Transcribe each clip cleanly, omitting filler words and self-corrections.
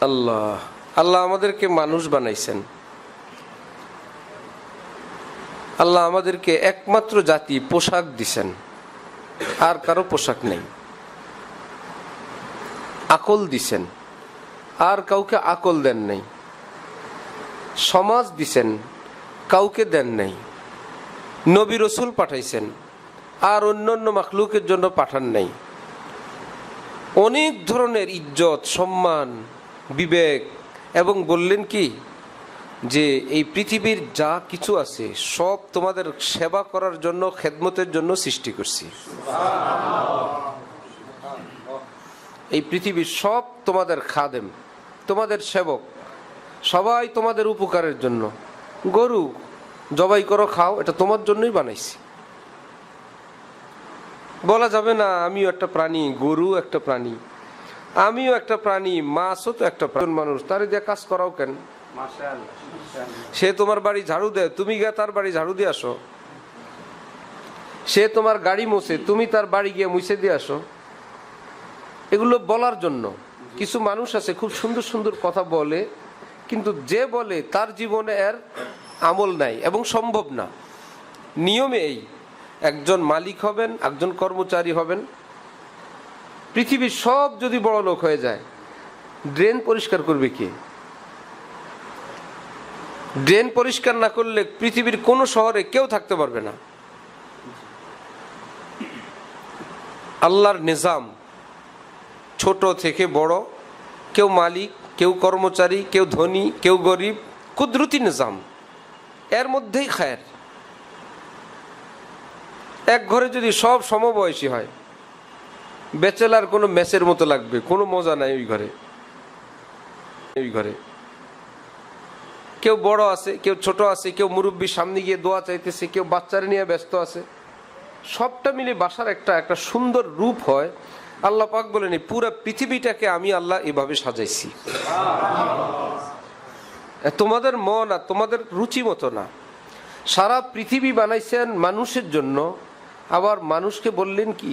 আল্লাহ আল্লাহ আমাদেরকে মানুষ বানাইছেন। আল্লাহ আমাদেরকে একমাত্র জাতি, পোশাক দিছেন, আর কারো পোশাক নেই। আকল দিছেন, আর কাউকে আকল দেন নাই। সমাজ দিছেন, কাউকে দেন নাই। নবী রসুল পাঠাইছেন, আর অন্যান্য মাখলুকের জন্য পাঠান নাই। অনেক ধরনের ইজ্জত, সম্মান, বিবেক, এবং বললেন কি যে এই পৃথিবীর যা কিছু আছে সব তোমাদের সেবা করার জন্য, খেদমতের জন্য সৃষ্টি করছি। এই পৃথিবীর সব তোমাদের খাদেম, তোমাদের সেবক, সবাই তোমাদের উপকারের জন্য। গরু জবাই করো, খাও, এটা তোমার জন্যই বানাইছি। বলা যাবে না আমিও একটা প্রাণী, গরু একটা প্রাণী, আমিও একটা প্রাণী, মাছও তো একটা প্রাণী। মানুষ তার দিয়ে কাজ করাও কেন? সে তোমার বাড়ি ঝাড়ু দেয়, তুমি গিয়ে তার বাড়ি ঝাড়ু দিয়ে আসো। সে তোমার গাড়ি মোছে, তুমি তার বাড়ি গিয়ে মুছে দিয়ে আসো। এগুলো বলার জন্য। কিছু মানুষ আছে খুব সুন্দর সুন্দর কথা বলে, কিন্তু যে বলে তার জীবনে এর আমল নাই এবং সম্ভব না। নিয়মে এই, একজন মালিক হবেন, একজন কর্মচারী হবেন। পৃথিবীর সব যদি বড় লোক হয়ে যায়, ড্রেন পরিষ্কার করবে কে? ড্রেন পরিষ্কার না করলে পৃথিবীর কোনো শহরে কেউ থাকতে পারবে না। আল্লাহর নিজাম, ছোট থেকে বড়, কেউ মালিক, কেউ কর্মচারী, কেউ ধনী, কেউ গরিব, কুদরতি নিজাম, এর মধ্যেই খায়ের। এক ঘরে যদি সব সমবয়সী হয়, ব্যাচেলার কোনো ম্যাচের মতো লাগবে, কোনো মজা নাই ওই ঘরে। ওই ঘরে কেউ বড় আছে, কেউ ছোট আছে, কেউ মুরব্বীর সামনে গিয়ে দোয়া চাইতেছে, কেউ বাচ্চারা নিয়ে ব্যস্ত আছে। সবটা মিলে বাসার একটা সুন্দর রূপ হয়। আল্লাহ পাক বলেন পুরো পৃথিবীটাকে আমি আল্লাহ এভাবে সাজাইছি। তোমাদের মন আর তোমাদের রুচি মতো না। সারা পৃথিবী বানাইছেন মানুষের জন্য। আবার মানুষকে বললেন কি,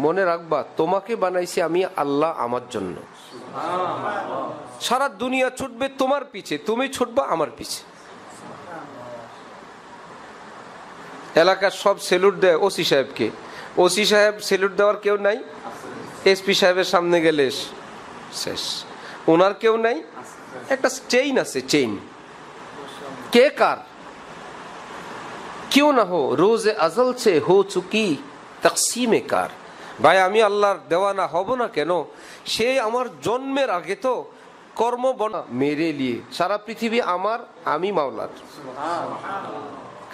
মনে রাখবা তোমাকে বানাইছি আমি আল্লাহ আমার জন্য। সারা দুনিয়া ছুটবে তোমার পিছে, তুমি ছুটবা আমার পিছে। এলাকার সব সেলুট দেয় ওসি সাহেবকে। ওসি সাহেব সেলুট দেওয়ার কেউ নাই। এসপি সাহেবের সামনে গেলে শেষ, ওনার কেউ নাই। একটা চেইন আছে, চেইন কে কার? क्यों ना हो रोज अजल से हो चुकी तकसीम कार। ভাই আমি আল্লাহর দেওয়ানা হব না কেন? সে আমার জন্মের আগে তো কর্ম বনা মেরে লিয়ে, সারা পৃথিবী আমার, আমি মাওলার।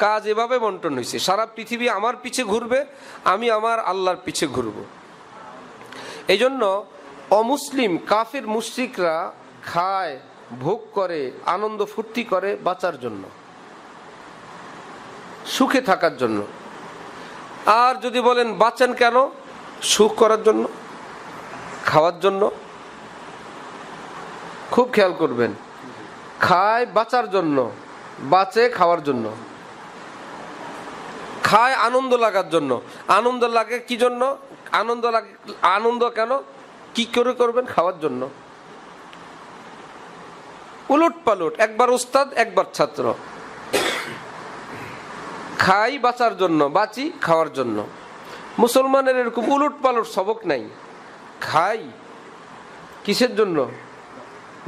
কাজ এভাবে বন্টন হয়েছে। সারা পৃথিবী আমার পিছে ঘুরবে, আমি আমার আল্লাহর পিছে ঘুরব। এই জন্য অমুসলিম কাফির মুশরিকরা খায়, ভোগ করে, আনন্দ ফুর্তি করে বাঁচার জন্য, সুখে থাকার জন্য। আর যদি বলেন বাঁচেন কেন? সুখ করার জন্য, খাওয়ার জন্য। খুব খেয়াল করবেন, খায় বাঁচার জন্য, বাঁচে খাওয়ার জন্য। খায় আনন্দ লাগার জন্য। আনন্দ লাগে কি জন্য? আনন্দ লাগে, আনন্দ কেন, কি করে করবেন? খাওয়ার জন্য। উলট পালট, একবার উস্তাদ একবার ছাত্র। খাই বাঁচার জন্য, বাঁচি খাওয়ার জন্য। মুসলমানের এরকম উলট পালট সবক নাই। খাই কিসের জন্য?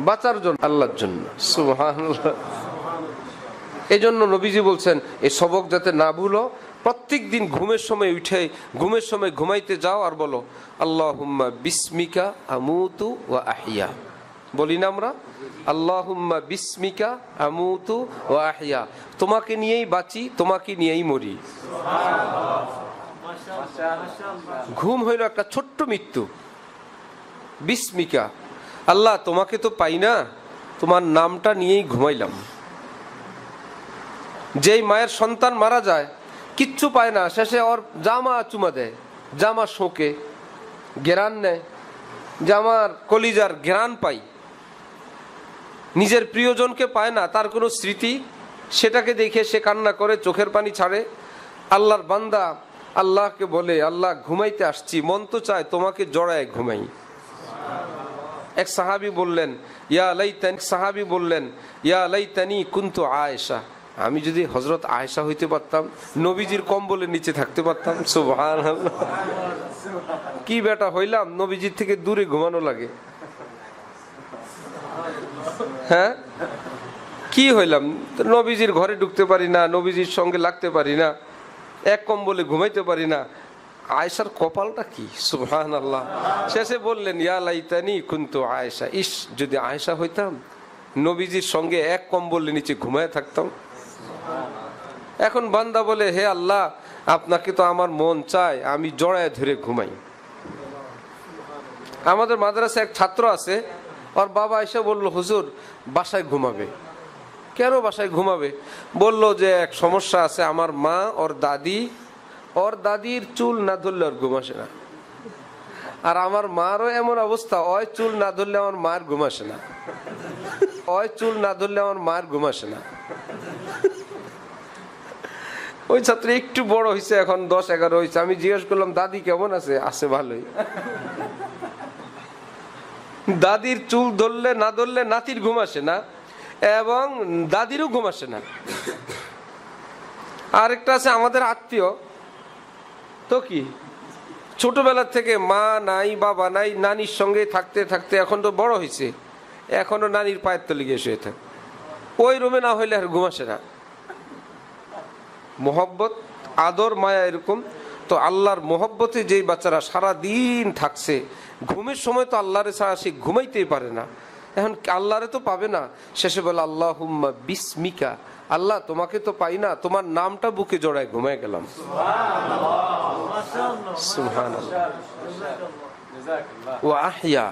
বাঁচার জন্য, আল্লাহর জন্য। সুবহানাল্লাহ। এই জন্য নবীজি বলছেন এই সবক যাতে না ভুলো, প্রত্যেক দিন ঘুমের সময় উঠে, ঘুমের সময় ঘুমাইতে যাও আর বলো আল্লাহুম্মা বিসমিকা আমুতু ওয়া আহিয়া। বলি না আমরা আল্লাহুম্মা বিসমিকা আমুতু ওয়া আহিয়া, তোমাকে নিয়েই বাঁচি, তোমাকে নিয়েই মরি। ঘুম হইল একটা ছোট্ট মৃত্যু। বিসমিকা, আল্লাহ তোমাকে তো পাই না, তোমার নামটা নিয়েই ঘুমাইলাম। যেই মায়ের সন্তান মারা যায়, কিচ্ছু পায় না, শেষে ওর জামা চুমা দেয়, জামা শোকে, ঘেরান নেয়, জামার কলিজার ঘেরান পাই। নিজের প্রিয়জনকে পায় না, তার কোনো স্মৃতি, সেটাকে দেখে সে কান্না করে, চোখের পানি ছাড়ে। আল্লাহর বান্দা আল্লাহকে বলে আল্লাহ ঘুমাইতে আসছি, মন তো চায় তোমাকে জড়ায় ঘুমাই। এক সাহাবী বললেন ইয়া লাইতানি কুনতু আয়েশা, আমি যদি হযরত আয়েশা হইতে পারতাম, নবীজির কম্বলের নিচে থাকতে পারতাম। সুবহানাল্লাহ, কি বেটা হইলাম, নবীজির থেকে দূরে ঘুমানো লাগে। হ্যাঁ, কি হইলাম, নবীজির ঘরে ঢুকতে পারি না, নবীজির সঙ্গে লাগতে পারি না, এক কম্বলে ঘুমাইতে পারি না। আয়েশার কপালটা কি! সুবহানাল্লাহ। শেষে বললেন ইয়া লাইতানি কুনতু আয়েশা, ইস যদি আয়েশা হইতাম, নবীজির সঙ্গে এক কম্বলের নিচে ঘুমায় থাকতাম। এখন বান্দা বলে, হে আল্লাহ, আপনাকে তো আমার মন চায়, আমি জড়ায় ধরে ঘুমাই। আমাদের মাদ্রাসায় এক ছাত্র আছে, ওর বাবা এসে বলল, হুজুর বাসায় ঘুমাবে। কেন বাসায় ঘুমাবে? বলল যে এক সমস্যা আছে, আমার মা ওর দাদির চুল না ধরলে ওর ঘুম আসে না, আর আমার মারও এমন অবস্থা, ওই চুল না ধরলে আমার মার ঘুম আসে না, ওই ছাত্র একটু বড় হয়েছে, এখন 10-11 হয়েছে। আমি জিজ্ঞেস করলাম, দাদি কেমন আছে? আছে ভালোই। দাদির চুল ধরলে না ধরলে নাতির ঘুম আসে না, এবং দাদিরও ঘুম আসে না। আরেকটা আছে আমাদের আত্মীয়, তো কি ছোটবেলা থেকে মা নাই বাবা নাই, নানির সঙ্গে থাকতে থাকতে এখন তো বড় হয়েছে, এখনো নানির পায়ের তলে গিয়ে শুয়ে থাকে। ওই রুমে না হইলে আর ঘুম আসে না। মোহব্বত, আদর, মায়া এরকম। তো আল্লাহর মোহব্বতে যেই বাচ্চারা সারা দিন থাকছে, ঘুমের সময় তো আল্লাহরে ছাড়া সে ঘুমাইতেই পারে না। এখন আল্লাহরে তো পাবে না, শেষে বলে আল্লাহুম্মা বিসমিকা, আল্লাহ তোমাকে তো পাই না, তোমার নামটা বুকে জড়ায় ঘুমায় গেলাম। সুবহানাল্লাহ। ওয়া আহইয়া,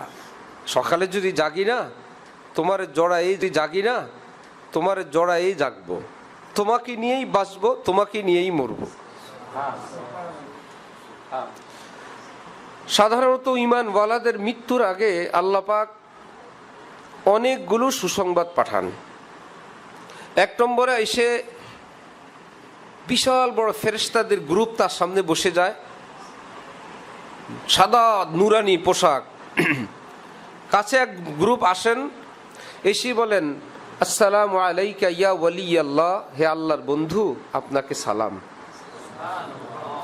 সকালে যদি জাগি না, তোমার জড়াই জাগি না, তোমার জড়াই জাগবো, তোমাকে নিয়েই বাঁচবো, তোমাকে নিয়েই মরবো। সাধারণত ঈমানওয়ালাদের মৃত্যুর আগে আল্লাহ পাক অনেকগুলো সুসংবাদ পাঠান। এক নম্বরে এসে বিশাল বড় ফেরেশতাদের গ্রুপ তার সামনে বসে যায়, সাদা নুরানি পোশাক। কাছে এক গ্রুপ আসেন, এসে বলেন আসসালামু আলাইকা ইয়া ওয়ালিয়াল্লাহ, হে আল্লাহর বন্ধু, আপনাকে সালাম।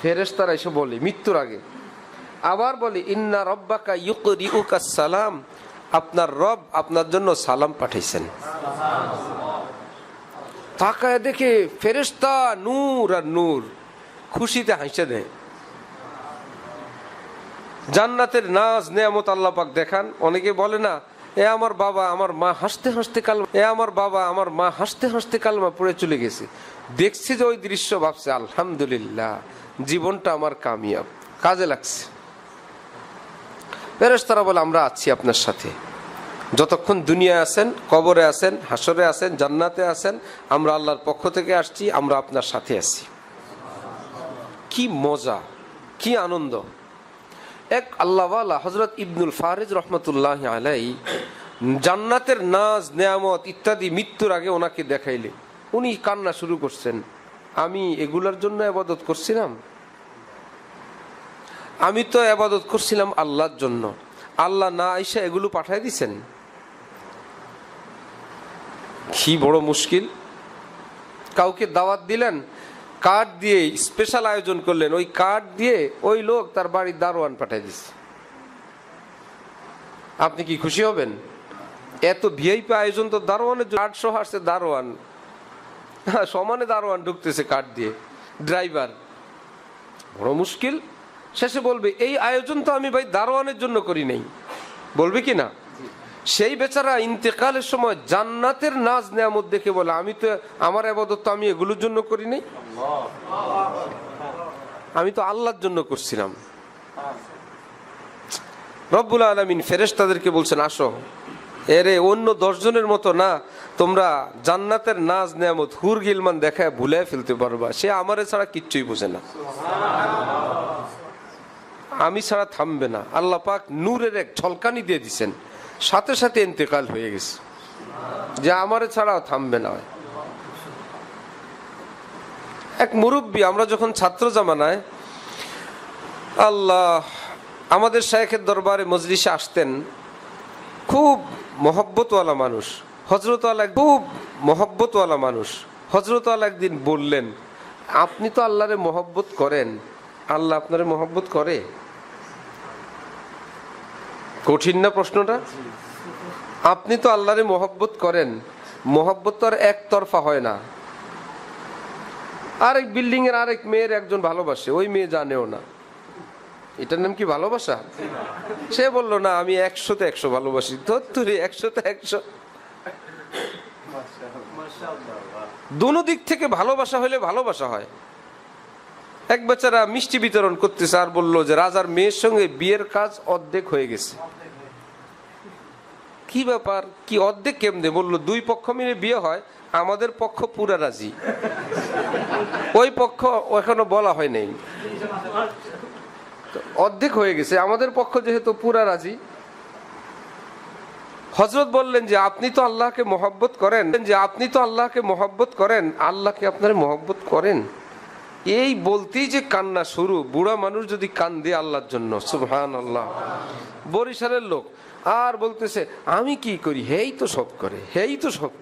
ফেরেশতারা এসে বলে মৃত্যুর আগে। আবার বলে ইন্না রব্বাকা ইউকরিউকা সালাম, আপনার রব আপনার জন্য সালাম পাঠাইছেন। তাকায় দেখে ফেরেশতা নূর আর নূর, খুশিতে হাসে দেয়। জান্নাতের নাজ নেয়ামত আল্লাহ পাক দেখান। অনেকে বলে না, এ আমার বাবা আমার মা হাসতে হাসতে কালমা পড়ে চলে গেছে। দেখছি যে ওই দৃশ্য, ভাবছে আলহামদুলিল্লাহ, জীবনটা আমার কামিয়াব, কাজে লাগছে। ফেরেশতারা বলে আমরা আছি আপনার সাথে, যতক্ষণ দুনিয়ায় আছেন, কবরে আছেন, হাসরে আছেন, জান্নাতে আছেন, আমরা আল্লাহর পক্ষ থেকে আসছি, আমরা আপনার সাথে আছি। কি মজা, কি আনন্দ! এক আল্লাহওয়ালা হযরত ইবনুল ফারিজ রহমতুল্লাহ আলাইহি জান্নাতের নাজ নেয়ামত ইত্যাদি মৃত্যুর আগে ওনাকে দেখাইলে উনি কান্না শুরু করছেন। আমি এগুলোর জন্য ইবাদত করছিলাম, আমি তো ইবাদত করছিলাম আল্লাহর জন্য, আল্লাহ না আইসা এগুলো পাঠাই দিছেন। কি বড় মুশকিল! কাউকে দাওয়াত দিলেন, কার্ড দিয়ে স্পেশাল আয়োজন করলেন, ওই কার্ড দিয়ে ওই লোক তার বাড়ির দারোয়ান পাঠাই দিচ্ছে। আপনি কি খুশি হবেন? এত ভিআইপি আয়োজন তো দারোয়ানের 800 আসছে, দারোয়ান সমানে দারোয়ান ঢুকতেছে কার্ড দিয়ে, ড্রাইভার। বড় মুশকিল। শেষে বলবে এই আয়োজন তো আমি ভাই দারোয়ানের জন্য করি নাই, বলবে কি না? সেই বেচারা ইন্তেকালের সময় জান্নাতের নাজ নেয়ামত দেখে বলে আমি তো আমার ইবাদত তো আমি এগুলোর জন্য করি নাই, আমি তো আল্লাহর জন্য করছিলাম। রব্বুল আলামিন ফেরেশতাদেরকে বলছেন আসো, এরে অন্য 10 জনের মতো না, তোমরা জান্নাতের নাজ নেয়ামত হুর গিলমান দেখায় ভুলে ফেলতে পারবা, সে আমারে ছাড়া কিচ্ছুই বোঝে না, আমি ছাড়া থামবে না। আল্লাহ পাক নূরের এক ঝলকানি দিয়ে দিচ্ছেন, সাথে সাথে ইন্তেকাল হয়ে গেছে, যে আমারে ছাড়াও থামবে না। এক মুরব্বী, আমরা যখন ছাত্র জামানায় আমাদের শায়েখের দরবারে মজলিসে আসতেন, খুব মহব্বতওয়ালা মানুষ, খুব মহব্বতওয়ালা মানুষ। হযরত আলী একদিন বললেন, আপনি তো আল্লাহরে মহব্বত করেন, আল্লাহ আপনারে মহব্বত করে? কঠিন না প্রশ্নটা? আপনি তো আল্লাহরে মহব্বত করেন, মহব্বত তো আর একতরফা হয় না। আরেক বিল্ডিং এর আরেক মেয়ের একজন ভালোবাসে, ওই মেয়ে জানেও না, এটার নাম কি ভালোবাসা? সে বললো না, আমি 100-তে 100 ভালোবাসি। ধরে 100-তে 100। দোনো দিক থেকে ভালোবাসা হলে ভালোবাসা হয়। এক বেচারা মিষ্টি বিতরণ করতেছে আর বললো যে রাজার মেয়ের সঙ্গে বিয়ের কাজ অর্ধেক হয়ে গেছে। কি ব্যাপার, কি অর্ধেক কেমনে? বললো 2 পক্ষ মিলে বিয়ে হয়, আমাদের পক্ষ পুরা রাজি, ওই পক্ষ এখনো বলা হয় নাই, অর্ধেক হয়ে গেছে, আমাদের পক্ষ যেহেতু পুরা রাজি। হযরত বললেন যে আপনি তো আল্লাহকে মহব্বত করেন, আল্লাহকে আপনারা মহব্বত করেন? এই বলতেই যে কান্না শুরু। বুড়া মানুষ যদি কান্দে আল্লাহর জন্য, সুবহানাল্লাহ। বরিশালের লোক আর বলতেছে, আমি কি করি, হেই তো সব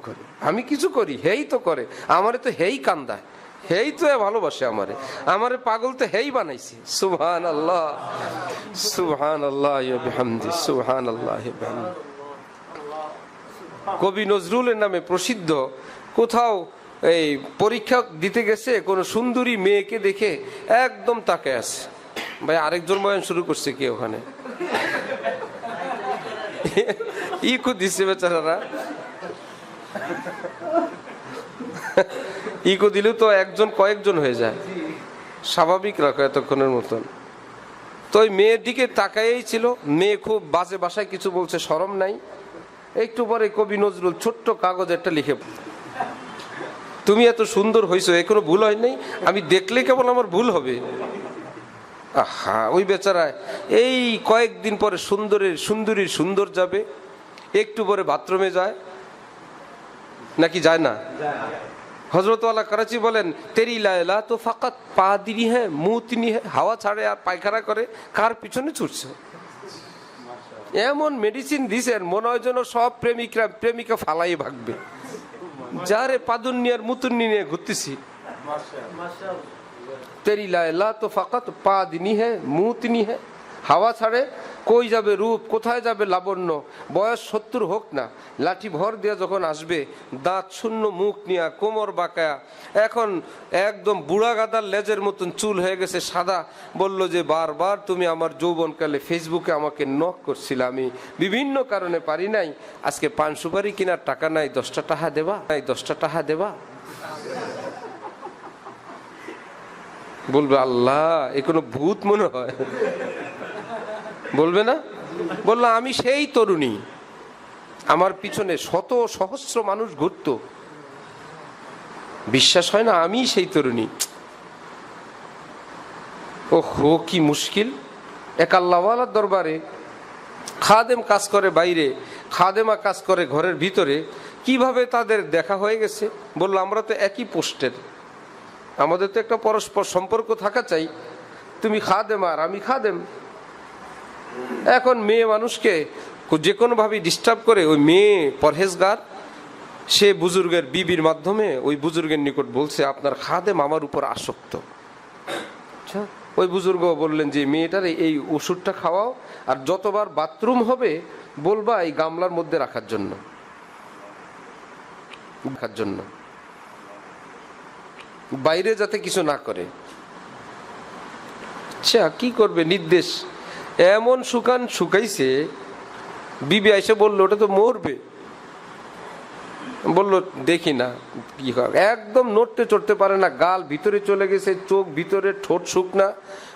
করে, আমি কিছু করি, হেই তো করে, আমারে তো হেই কান্দায়, হেই তো ভালোবাসে, আমারে পাগল তো হেই বানাইছে। সুবহানাল্লাহ, সুবহানাল্লাহ ওয়া বিহামদি, সুবহানাল্লাহ ওয়া বিহামদি। কবি নজরুলের নামে প্রসিদ্ধ, কোথাও এই পরীক্ষা দিতে গেছে, কোন সুন্দরী মেয়েকে দেখে একদম তাকায় আছে। ভাই আরেকজন বয়ান শুরু করছে কি ওখানে? ইকো দিচ্ছে বেচারারা, ইকো দিলেও তো একজন কয়েকজন হয়ে যায়, স্বাভাবিক রাখো এতক্ষণের মতন। তো ওই মেয়ের দিকে তাকায়েই ছিল, মেয়ে খুব বাজে ভাষায় কিছু বলছে, শরম নাই। একটু পরে কবি নজরুল ছোট্ট কাগজে একটা লিখে, তুমি এত সুন্দর হইছো, এ কোনো ভুল হয় নাই, আমি দেখলে কেবল আমার ভুল হবে। আহা, ওই বেচারায় এই কয়েকদিন পরে সুন্দরীর সুন্দর যাবে, একটু পরে বাথরুমে যায় নাকি যায় না? হযরত ওয়ালা করাচি বলেন, তেরি লায়লা তো ফাকাত পাদিনী হ্যাঁ মুতনি হ্যাঁ, হাওয়া ছাড়ে আর পায়খানা করে, কার পিছনে ছুটছে? এমন মেডিসিন দিছেন, মনে হয় যেন সব প্রেমিকা ফালাই ভাগবে, যারে পাদুন্নি আর মুতুন্নি নিয়ে ঘুরতেছি। তেরি লায়লা তো ফাকাত পাদিনী হ্যাঁ মুতনি হ্যাঁ, হাওয়া ছাড়ে, কই যাবে রূপ, কোথায় যাবে লাবণ্য? বয়স 70 হোক না, লাঠি ভর দিয়া যখন আসবে, দাঁত শূন্য, মুখ নিয়া, কোমর বাঁকা, এখন একদম বুড়া গাদার লেজের মতন চুল হয়ে গেছে সাদা। বলল যে বারবার তুমি আমার যৌবনকালে ফেসবুকে আমাকে নক করছিলে, আমি বিভিন্ন কারণে পারি নাই, আজকে পান সুপারি কেনার টাকা নাই, 10টা টাকা দেবা? বলবে আল্লাহ, এ কোনো ভূত মনে হয়? বলবে না? বললো আমি সেই তরুণী, আমার পিছনে শত সহস্র মানুষ ঘুরতো, বিশ্বাস হয় না, আমি সেই তরুণী। ওহো, কি মুশকিল! এক আল্লাহওয়ালার দরবারে খাদেম কাজ করে বাইরে, খাদেমা কাজ করে ঘরের ভিতরে, কিভাবে তাদের দেখা হয়ে গেছে? বললো আমরা তো একই পোস্টের, আমাদের তো একটা পরস্পর সম্পর্ক থাকা চাই, তুমি খাদেমা আর আমি খাদেম। এখন মেয়ে মানুষকে যে কোনো ভাবে ডিস্টার্ব করে, ওই মেয়ে পরহেজগার, সে বুজুর্গের বিবির মাধ্যমে ওই বুজুর্গের নিকট বলছে আপনার খাদেম আমার উপর আসক্ত। আচ্ছা, ওই বুজুর্গ বললেন যে মেয়েটার এই ওষুধটা খাওয়াও, আর যতবার বাথরুম হবে বলবা এই গামলার মধ্যে রাখার জন্য, বাইরে যাতে কিছু না করে। আচ্ছা, কি করবে? নির্দেশ এমন শুকাইছে, বিবি এসে বললো ওটা তো মরবে। বললো দেখি না কি হয়, একদম নড়তে চড়তে পারে না, গাল ভিতরে চলে গেছে, চোখ ভিতরে, ঠোঁট শুকনা।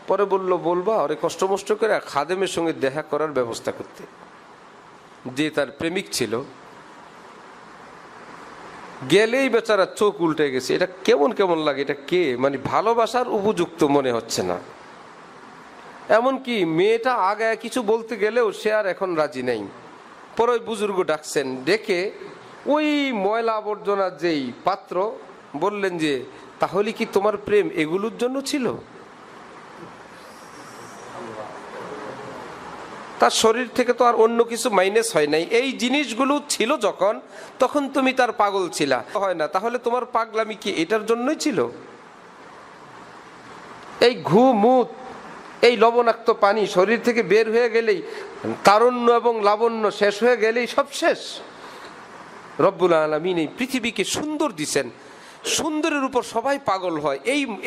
পরে বলবা ওরে কষ্ট মষ্ট করে খাদেমের সঙ্গে দেখা করার ব্যবস্থা করতে, যে তার প্রেমিক ছিল। গেলেই বেচারা চোখ উল্টে গেছে, এটা কেমন লাগে, এটা কে? মানে ভালোবাসার উপযুক্ত মনে হচ্ছে না। এমনকি মেয়েটা আগে কিছু বলতে গেলেও সে আর এখন রাজি নেই। পরে ওই বুজুর্গ ডাকছেন, ডেকে ওই ময়লা আবর্জনার যেই পাত্র, বললেন যে তাহলে কি তোমার প্রেম এগুলোর জন্য ছিল? তার শরীর থেকে তো আর অন্য কিছু মাইনাস হয় নাই। এই জিনিসগুলো ছিল যখন, তখন তুমি তার পাগল ছিলা, হয় না? তাহলে তোমার পাগলামি কি এটার জন্যই ছিল? এই ঘুমুত, এই লবণাক্ত পানি শরীর থেকে বের হয়ে গেলেই, তারুণ্য এবং লাবণ্য শেষ হয়ে গেলেই সব শেষ। রব্বুল আলামিন এই পৃথিবীকে সুন্দর দিছেন, সুন্দরের উপর সবাই পাগল হয়,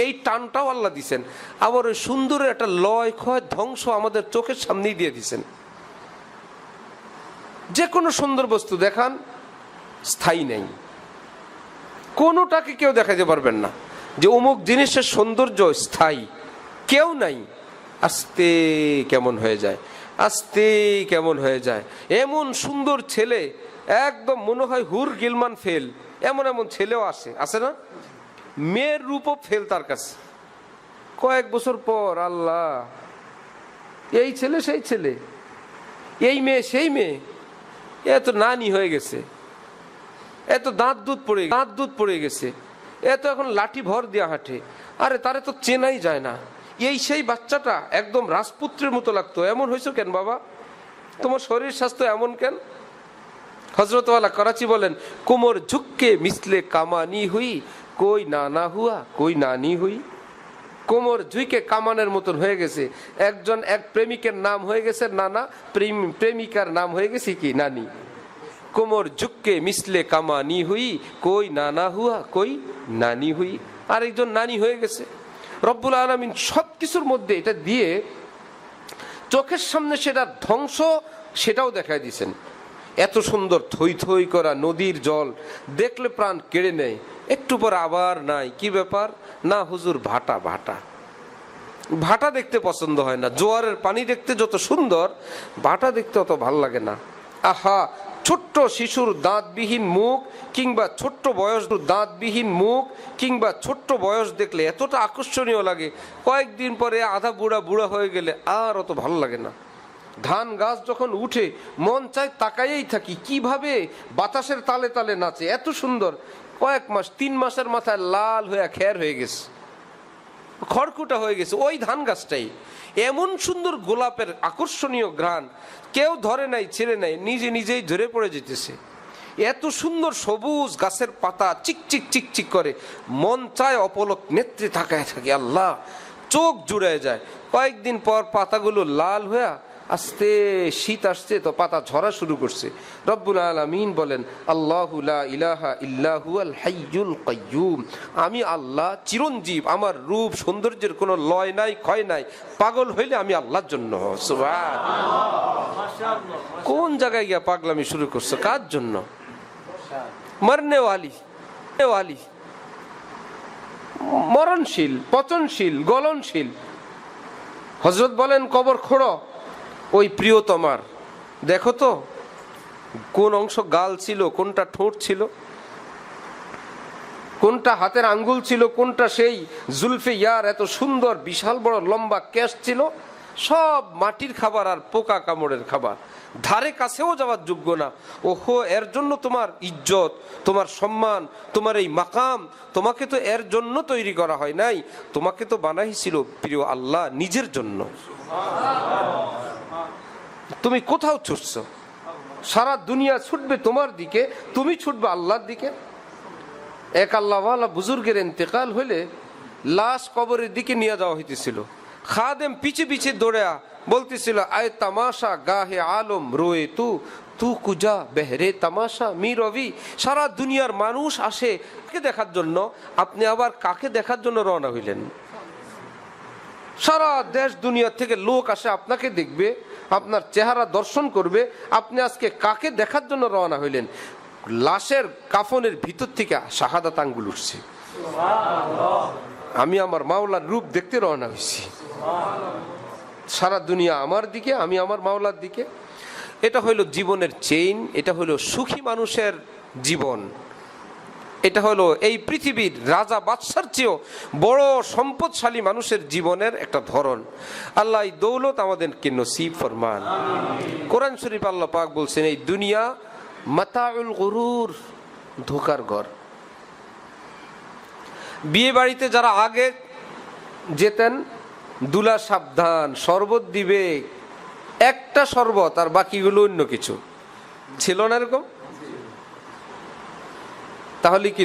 এই টানটাও আল্লাহ দিছেন। আবার ওই সুন্দরের একটা লয় ক্ষয় ধ্বংস আমাদের চোখের সামনেই দিয়ে দিছেন। যে কোনো সুন্দর বস্তু দেখান, স্থায়ী নেই, কোনোটাকে কেউ দেখাতে পারবেন না যে অমুক জিনিসের সৌন্দর্য স্থায়ী, কেউ নাই। আস্তে কেমন হয়ে যায়, আস্তে কেমন হয়ে যায়। এমন সুন্দর ছেলে, একদম মনে হয় হুর গিলমান ফেল, এমন এমন ছেলেও আছে না? মেয়ের রূপও ফেল তার কাছে। কয়েক বছর পর আল্লাহ, এই ছেলে সেই ছেলে, এই মেয়ে সেই মেয়ে, এত নানি হয়ে গেছে, এত দাঁত দুধ পড়ে গেছে, এত এখন লাঠি ভর দিয়া হাঁটে। আরে তারে তো চেনাই যায় না। এই সেই বাচ্চাটা একদম রাজপুত্রের মতো লাগতো, এমন হয়েছে কেন বাবা? তোমার শরীর স্বাস্থ্য এমন কেন? হযরত ওয়ালা করাচি বলেন, কোমর ঝুঁককে মিসলে কামানি হুই, কই নানা হুয়া কই নানি হুই। কোমর ঝুঁকে কামানের মতন হয়ে গেছে। এক প্রেমিকের নাম হয়ে গেছে নানা, প্রেমিকার নাম হয়ে গেছে কি নানি। কোমর ঝুঁককে মিসলে কামানি হুই, কই নানা হুয়া কই নানি হুই। আর একজন নানি হয়ে গেছে। রব্বুল আলামিন সব কিছুর মধ্যে এটা দিয়ে চোখের সামনে সেটা ধ্বংস, সেটাও দেখায় দিয়েছেন। এত সুন্দর থই থই করা নদীর জল দেখলে প্রাণ কেড়ে নেয়, একটু পর আবার নাই। কি ব্যাপার? না হুজুর, ভাটা ভাটা ভাটা দেখতে পছন্দ হয় না। জোয়ারের পানি দেখতে যত সুন্দর, ভাটা দেখতে অত ভাল লাগে না। আহা, ছোট্ট শিশুর দাঁতবিহীন মুখ কিংবা ছোট্ট বয়স দেখলে এতটা আকর্ষণীয় লাগে, কয়েকদিন পরে আধা বুড়া হয়ে গেলে আর অত ভালো লাগে না। ধান গাছ যখন উঠে মন চায় তাকাইয়েই থাকি, কিভাবে বাতাসের তালে তালে নাচে, এত সুন্দর। কয়েক মাস, 3 মাসের মাথায় লাল হয়ে খের হয়ে গেছে, খড়কুটা হয়ে গেছে ওই ধান গাছটাই। এমন সুন্দর গোলাপের আকর্ষণীয় ঘ্রাণ, কেউ ধরে নাই, ছেড়ে নাই, নিজেই ধরে পড়ে যেতেছে। এত সুন্দর সবুজ গাছের পাতা চিকচিক চিকচিক করে, মন চায় অপলক নেত্রে তাকায় থাকে। আল্লাহ, চোখ জুড়ে যায়। কয়েকদিন পর পাতাগুলো লাল হয়ে আস্তে, শীত আসছে তো পাতা ঝরা শুরু করছে। রব্বুল আলামিন বলেন, আল্লাহু লা ইলাহা ইল্লা হুয়াল হাইয়ুল কাইয়্যুম, আমি আল্লাহ চিরঞ্জীব, আমার রূপ সৌন্দর্যের কোনো লয় নাই, ক্ষয় নাই। পাগল হইলে আমি আল্লাহর জন্য। সুবহানাল্লাহ। কোন জায়গায় গিয়া পাগলামি শুরু করছো? কার জন্য? মরনে ওয়ালি, মরণশীল, পচনশীল, গলনশীল। হযরত বলেন, কবর খোঁড়ো ওই প্রিয়তমার, দেখো তো কোন অংশ গাল ছিল, কোনটা ঠোঁট ছিল, কোনটা হাতের আঙ্গুল ছিল, কোনটা সেই জুলফে ইয়ার এত সুন্দর বিশাল বড় লম্বা কেশ ছিল। সব মাটির খাবার আর পোকা কামড়ের খাবার, ধারে কাছেও যাওয়ার যোগ্য না। ওহো, এর জন্য তোমার ইজ্জত, তোমার সম্মান, তোমার এই মাকাম, তোমাকে তো এর জন্য তৈরি করা হয় নাই। তোমাকে তো বানাইছিল প্রিয় আল্লাহ নিজের জন্য। তুমি কোথাও ছুটছো? সারা দুনিয়া ছুটবে তোমার দিকে, তুমি ছুটবে আল্লাহর দিকে। এক আল্লাহওয়ালা বুজুর্গের ইন্তেকাল হইলে লাশ কবরের দিকে নিয়ে যাওয়া হইতেছিল। খাদেম পিছে পিছে দৌড়া বলতেছিল, আয় তামাশা গাহে আলম রোয়ে তু কুজা বেহরে তামাশা মি রবি। সারা দুনিয়ার মানুষ আসে কাকে দেখার জন্য, আপনি আবার কাকে দেখার জন্য রওনা হইলেন? সারা দেশ দুনিয়া থেকে লোক আসে আপনাকে দেখবে, আপনার চেহারা দর্শন করবে, আপনি আজকে কাকে দেখার জন্য রওনা হইলেন? লাশের কাফনের ভিতর থেকে শাহাদাত আঙ্গুল উঠছে, আমি আমার মাওলার রূপ দেখতে রওনা হয়েছি। সারা দুনিয়া আমার দিকে, আমি আমার মাওলার দিকে। এটা হইল জীবনের চেইন, এটা হইল সুখী মানুষের জীবন, এটা হলো এই পৃথিবীর রাজা বাদশার চেয়েও বড় সম্পদশালী মানুষের জীবনের একটা ধরন। আল্লাহ এই দৌলত আমাদেরকে নসিব ফরমান। কোরআন শরীফ আল্লাহ পাক বলছেন, এই দুনিয়া মাতাউল গুরুর, ধোকার ঘর। বিয়ে বাড়িতে যারা আগে যেতেন, দুলা সাবধান, শরবত দিবে, একটা শরবত আর বাকিগুলো অন্য কিছু ছিল না এরকম? তাহলে কি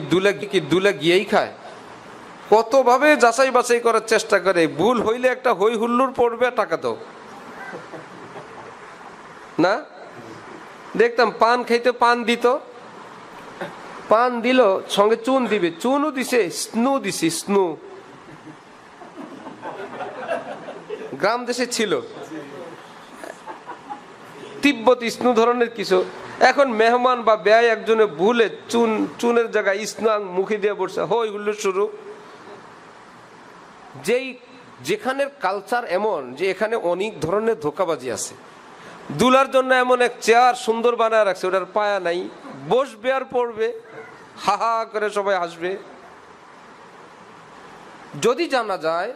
দুলা গিয়েই খায়? কতভাবে যাচাই বাছাই করার চেষ্টা করে, ভুল হইলে একটা হই হুল্লোড় পড়বে, টাকা দাও না। দেখতাম পান খাইতে পান দিত, পান দিল সঙ্গে চুন দিবে, চুনও দিছে, স্নু দিছে, স্নু গ্রাম দেশে ছিল তিব্বতী স্নু ধরনের কিছু। এখন মেহমান বা ব্যয় একজনে ভুলে চুনের জায়গায় স্নু মুখে দিয়ে বসছে, হই হুল্লোড় শুরু। যেখানের কালচার এমন যে এখানে অনেক ধরনের ধোঁকাবাজি আছে। দুলার জন্য এমন এক চেয়ার সুন্দর বানায় রাখছে, ওটার পায়া নাই, বসবে আর পড়বে, হা হা করে সবাই হাসবে। যদি জানা যায়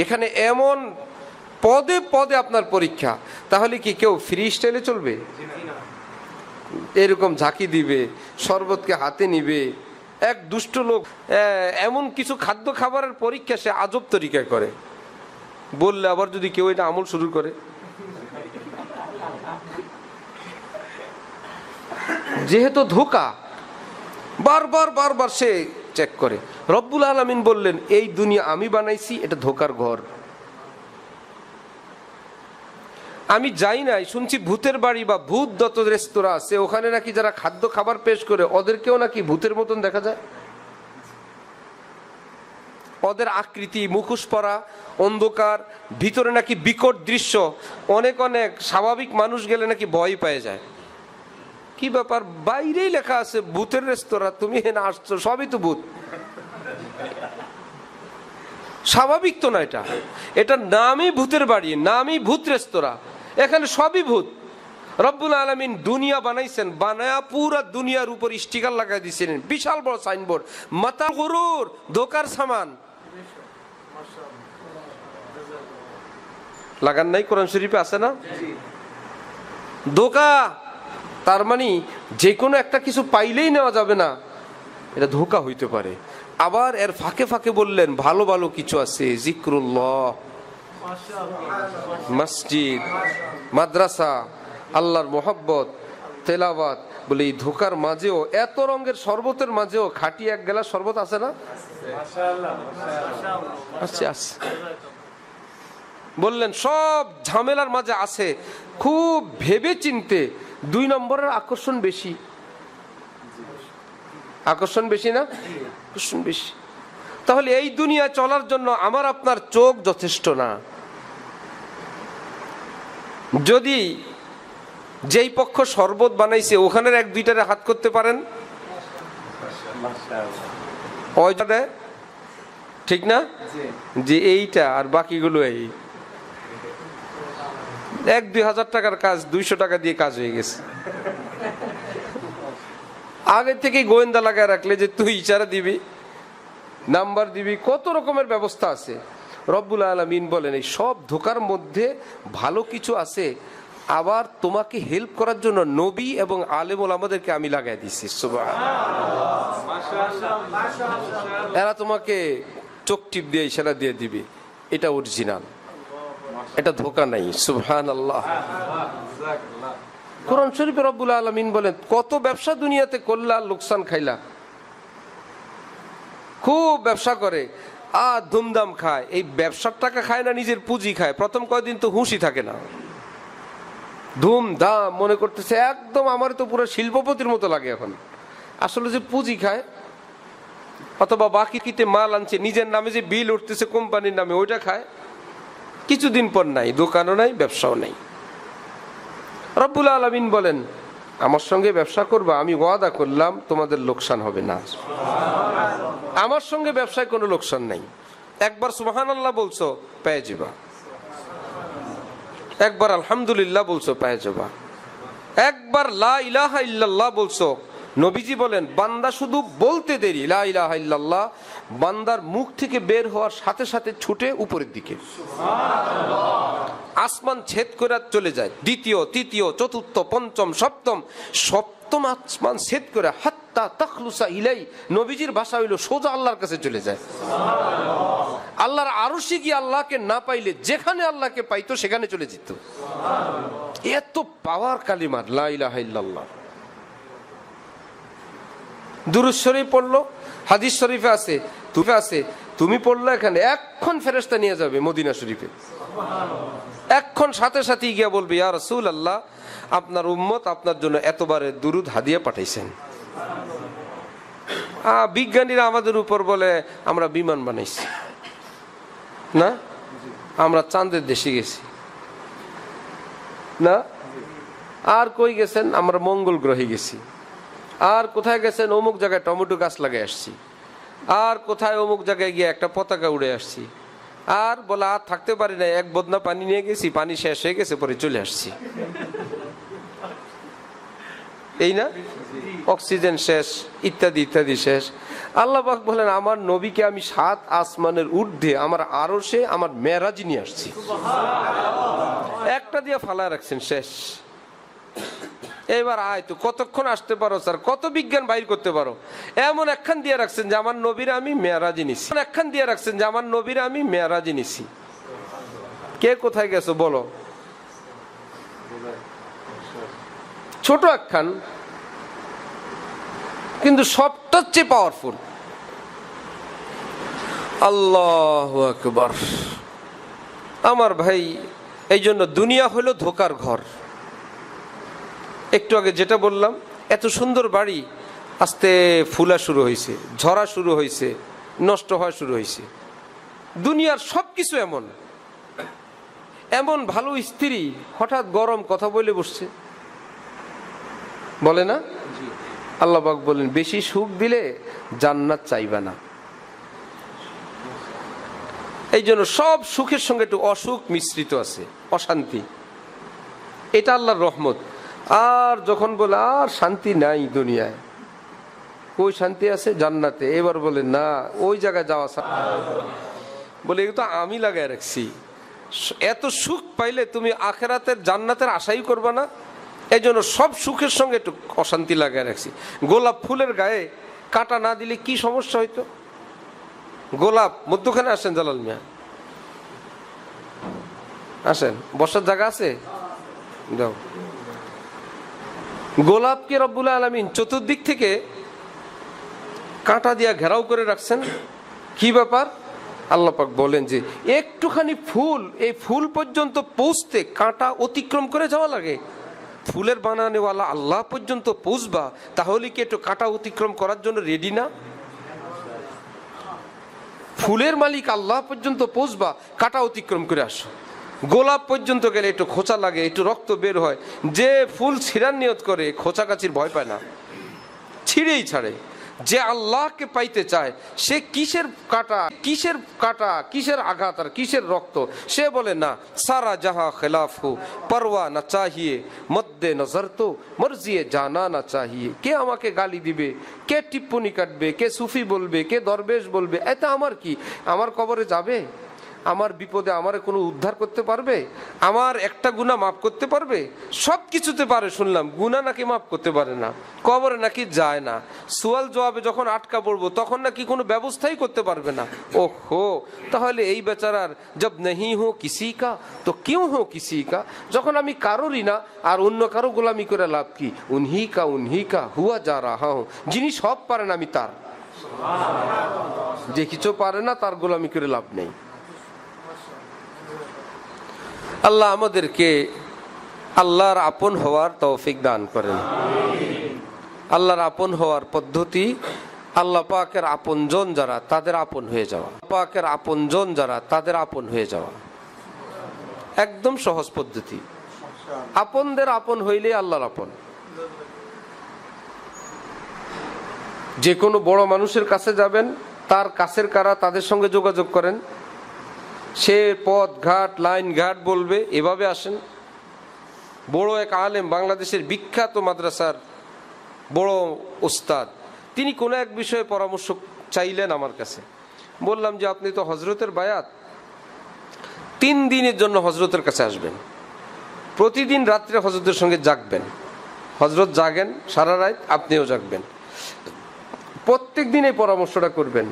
এখানে এমন পদে পদে আপনার পরীক্ষা, তাহলে কি কেউ ফ্রি স্টাইলে চলবে? এরকম ঝাঁকি দিবে, শরবতকে হাতে নিবে। এক দুষ্ট লোক এমন কিছু খাদ্য খাবারের পরীক্ষা সে আজব তরিকা করে, বললে আবার যদি কেউ এটা আমল শুরু করে। যেহেতু ধোঁকা, বারবার সে চেক করে। রব্বুল আলামিন বললেন, এই দুনিয়া আমি বানাইছি, এটা ধোঁকার ঘর। আমি যাই নাই, শুনছি ভূতের বাড়ি বা ভূত দত্ত রেস্তোরাঁ আছে, ওখানে নাকি যারা খাদ্য খাবার পেশ করে ওদেরকেও নাকি ভূতের মতন দেখা যায়। ওদের আকৃতি, মুখোশ পরা, অন্ধকার, ভিতরে নাকি বিকট দৃশ্য। অনেক স্বাভাবিক মানুষ গেলে নাকি ভয় পেয়ে যায়। কি ব্যাপার, বাইরেই লেখা আছে ভূতের রেস্তোরাঁ, তুমি এখানে আসছো, সবই তো ভূত। স্বাভাবিক তো না এটা, এটা নামই ভূতের বাড়ি, নামই ভূত রেস্তোরাঁ, এখানে সবই ভূত। রব্বুল আলামিন দুনিয়া বানাইছেন, বানায়া পুরা দুনিয়ার উপর স্টিকার লাগাই দিয়েছিলেন, বিশাল বড় সাইনবোর্ড, মাতা গরুর, ধোকার সামান। লাগান নাই? কোরআন শরীফে আছে না? ধোকা তার মানে যে কোনো একটা কিছু পাইলেই নেওয়া যাবে না, এটা ধোকা হইতে পারে। আবার এর ফাঁকে ফাঁকে বললেন ভালো ভালো কিছু আছে, জিক্রুল্লাহ, মসজিদ, মাদ্রাসা, আল্লাহর মোহাব্বত, তেলাওয়াত। বলে এই ধোকার মাঝেও, এত রঙের শরবতের মাঝেও খাঁটি এক গেলা শরবত আছে না? আছে। বললেন সব ঝামেলার মাঝে আছে, খুব ভেবে চিনতে 2 নম্বরের আকর্ষণ বেশি। আকর্ষণ বেশি না? আকর্ষণ বেশি। তাহলে এই দুনিয়া চলার জন্য আমার আপনার চোখ যথেষ্ট না। যদি যেই পক্ষ শরবত বানাইছে ওখানের 1-2টারে হাত করতে পারেন, ঠিক না? যে এইটা আর বাকিগুলো এই 1-2 হাজার টাকার কাজ 200 টাকা দিয়ে কাজ হয়ে গেছে। আগে থেকে গোয়েন্দা লাগায় রাখলে যে তুই ইশারা দিবি, নাম্বার দিবি, কত রকমের ব্যবস্থা আছে। রব্বুল আলামিন বলেন এই সব ধোকার মধ্যে ভালো কিছু আছে, আবার তোমাকে হেল্প করার জন্য নবী এবং আলেম ওলামাদেরকে আমি লাগাই দিছি। সুবহানাল্লাহ। এরা তোমাকে চোখ টিপ দিয়ে ইশারা দিয়ে দিবে, এটা অরিজিনাল, এটা ধোকা নাই। সুবহানাল্লাহ। কোরআন শরীফে রব্বুল আলামিন বলেন কত ব্যবসা দুনিয়াতে করলা, লোকসান খাইলা। খুব ব্যবসা করে আর ধুমধাম খায়, এই ব্যবসার টাকা খায় না, নিজের পুঁজি খায়। প্রথম কয়েকদিন তো হুঁশই থাকে না, ধুমধাম মনে করতেছে একদম আমার তো পুরো শিল্পপতির মতো লাগে। এখন আসলে যে পুঁজি খায়, অথবা বাকি কিতে মাল আনছে, নিজের নামে যে বিল উঠতেছে কোম্পানির নামে, ওইটা খায়। কিছুদিন পর নাই, দোকানও নাই, ব্যবসাও নাই। রব্বুল আলামিন বলেন আমার সঙ্গে ব্যবসা করবা, আমি ওয়াদা করলাম তোমাদের লোকসান হবে না। আমার সঙ্গে ব্যবসায় কোনো লোকসান নাই। একবার সুবহানাল্লাহ বলছো পেয়ে যাবা, একবার আলহামদুলিল্লাহ বলছো পেয়ে যাবা, একবার লা ইলাহা ইল্লাল্লাহ বলছো। নবীজি বলেন বান্দা শুধু বলতে দেরি লা ইলাহা ইল্লাল্লাহ, বান্দার মুখ থেকে বের হওয়ার সাথে সাথে ছুটে উপরের দিকে, আসমান ছেদ করে চলে যায়। দ্বিতীয়, তৃতীয়, চতুর্থ, পঞ্চম, সপ্তম আসমান ছেদ করে হাত্তা তাখলুসা ইলাই, নবীজির ভাষা হইল সোজা আল্লাহর কাছে চলে যায়। আল্লাহর আরশে গিয়ে আল্লাহকে না পাইলে যেখানে আল্লাহকে পাইতো সেখানে চলে যেত। এত পাওয়ার কালিমার লা ইলাহা ইল্লাল্লাহ। দুরূদ শরীফ পড়লো, হাদিস শরীফে আছে, তুমি পড়লো এখানে, এক্ষণ ফেরেশতা নিয়ে যাবে মদিনা শরীফে, এক্ষণ সাথে সাথে গিয়া বলবে ইয়া রাসূলুল্লাহ, আপনার উম্মত আপনার জন্য এতবারে দুরূদ হাদিয়া পাঠাইছেন। বিজ্ঞানীরা আমাদের উপর বলে আমরা বিমান বানাইছি না, আমরা চাঁদের দেশে গেছি না, আর কই গেছেন আমরা মঙ্গল গ্রহে গেছি, আর কোথায় গেছেন অমুক জায়গায় টমেটো গাছ লাগিয়ে আসছি, আর কোথায় অমুক জায়গায় গিয়ে একটা পতাকা উড়ে আসছি, আর বলে আর থাকতে পারি না, এক বদনা পানি নিয়ে গেছি, পানি শেষ হয়ে গেছে, পরে চলে আসছি। এই না, অক্সিজেন শেষ, ইত্যাদি ইত্যাদি শেষ। আল্লাহ পাক বলেন আমার নবীকে আমি 7 আসমানের ঊর্ধ্বে আমার আরশে আমার মেরাজি নিয়ে আসছি, একটা দিয়ে ফালায় রাখছেন, শেষ। এবার আয় তো কতক্ষণ আসতে পারো স্যার, কত বিজ্ঞান বাইর করতে পারো, এমন একখান দিয়ে রাখছেন যে আমার নবীর আমি মেরাজি নিছি, একখান দিয়ে রাখছেন যে আমার নবীর আমি মেরাজি নিছি। কে কোথায় গেছো বলো? ছোট একখান, কিন্তু সবটার চেয়ে পাওয়ারফুল। আল্লাহু আকবার। আমার ভাই, এই জন্য দুনিয়া হলো ধোকার ঘর। একটু আগে যেটা বললাম, এত সুন্দর বাড়ি আস্তে ফুলা শুরু হয়েছে, ঝরা শুরু হয়েছে, নষ্ট হওয়া শুরু হয়েছে। দুনিয়ার সব কিছু এমন, এমন ভালো স্ত্রী হঠাৎ গরম কথা বলে বসছে, বলে না? আল্লাহ পাক বলেন বেশি সুখ দিলে জান্নাত চাইবে না। এই জন্য সব সুখের সঙ্গে একটু অসুখ মিশ্রিত আছে, অশান্তি। এটা আল্লাহর রহমত। আর যখন বলে আর শান্তি নাই দুনিয়ায়, কই শান্তি আছে? জান্নাতে। এবার বলে না, ওই জায়গায় যাওয়া, বলে এগুলো তো আমি লাগাই রাখছি। এত সুখ পাইলে তুমি আখেরাতের জান্নাতের আশাই করবে না। এই জন্য সব সুখের সঙ্গে একটু অশান্তি লাগাই রাখছি। গোলাপ ফুলের গায়ে কাঁটা না দিলে কি সমস্যা হইতো? গোলাপ মধ্যখানে আসেন, জালাল মিয়া আসেন, বসার জায়গা আছে দাও। গোলাপকে রব্বুল আলামিন চতুর্দিক থেকে কাঁটা দিয়া ঘেরাও করে রাখছেন। কি ব্যাপার? আল্লাহ পাক বলেন যে একটুখানি ফুল, এই ফুল পর্যন্ত পৌঁছতে কাঁটা অতিক্রম করে যাওয়া লাগে। ফুলের বানানেওয়ালা আল্লাহ পর্যন্ত পৌঁছবা, তাহলে কি একটু কাঁটা অতিক্রম করার জন্য রেডি না? ফুলের মালিক আল্লাহ পর্যন্ত পৌঁছবা, কাঁটা অতিক্রম করে আসো। গোলাপ পর্যন্ত গেলে একটু খোঁচা লাগে, একটু রক্ত বের হয়। যে ফুল ছিঁড়ার নিয়ত করে খোঁচা কাচির ভয় পায় না, ছিঁড়েই ছাড়ে। যে আল্লাহকে পাইতে চায় সে কিসের কাটা, কিসের কাটা, কিসের আঘাত আর কিসের রক্ত, সে বলে না সারা জাহা খেলাফ হো পরওয়া না চাহিয়ে, মদ্দে নজর তো মর্জিয়ে জানা না চাহিয়ে। কে আমাকে গালি দিবে, কে টিপ্পনি কাটবে, কে সুফি বলবে, কে দরবেশ বলবে, এতে আমার কি? আমার কবরে যাবে? আমার বিপদে আমার কোনো উদ্ধার করতে পারবে? আমার একটা গুনাহ মাফ করতে পারবে? সব কিছুতে পারে শুনলাম, গুনাহ নাকি মাফ করতে পারে না, কবরে নাকি যায় না। সুয়াল জবাবে যখন আটকা পড়বো তখন নাকি কোনো ব্যবস্থাই করতে পারবে না। ওহো, তাহলে এই বেচারার জব নেহি হো কিসি কা তো কিউ হো কিসি কা। যখন আমি কারোরই না, আর অন্য কারো গোলামি করে লাভ কি? উনহি কা হুয়া যা রাহা হো। যিনি সব পারেন আমি তার, যে কিছু পারে না তার গোলামি করে লাভ নেই। আল্লাহ আমাদেরকে আল্লাহর আপন হওয়ার তৌফিক দান করেন। আল্লাহর আপন হওয়ার পদ্ধতি, আল্লাহ পাকের আপনজন যারা তাদের আপন হয়ে যাওয়া, পাকের আপনজন যারা তাদের আপন হয়ে যাওয়া, একদম সহজ পদ্ধতি। আপনদের আপন হইলে আল্লাহর আপন। যে কোনো বড় মানুষের কাছে যাবেন, তার কাছের কারা তাদের সঙ্গে যোগাযোগ করেন, সে পথ ঘাট লাইন ঘাট বলবে, এভাবে আসেন। বড় এক আলেম, বাংলাদেশের বিখ্যাত মাদ্রাসার বড় ওস্তাদ, তিনি কোনো এক বিষয়ে পরামর্শ চাইলেন আমার কাছে। বললাম যে আপনি তো হজরতের বায়াত, 3 দিনের জন্য হজরতের কাছে আসবেন, প্রতিদিন রাত্রে হজরতের সঙ্গে জাগবেন, হজরত জাগেন সারা রাত, আপনিও জাগবেন, প্রত্যেক দিন এই পরামর্শটা করবেন।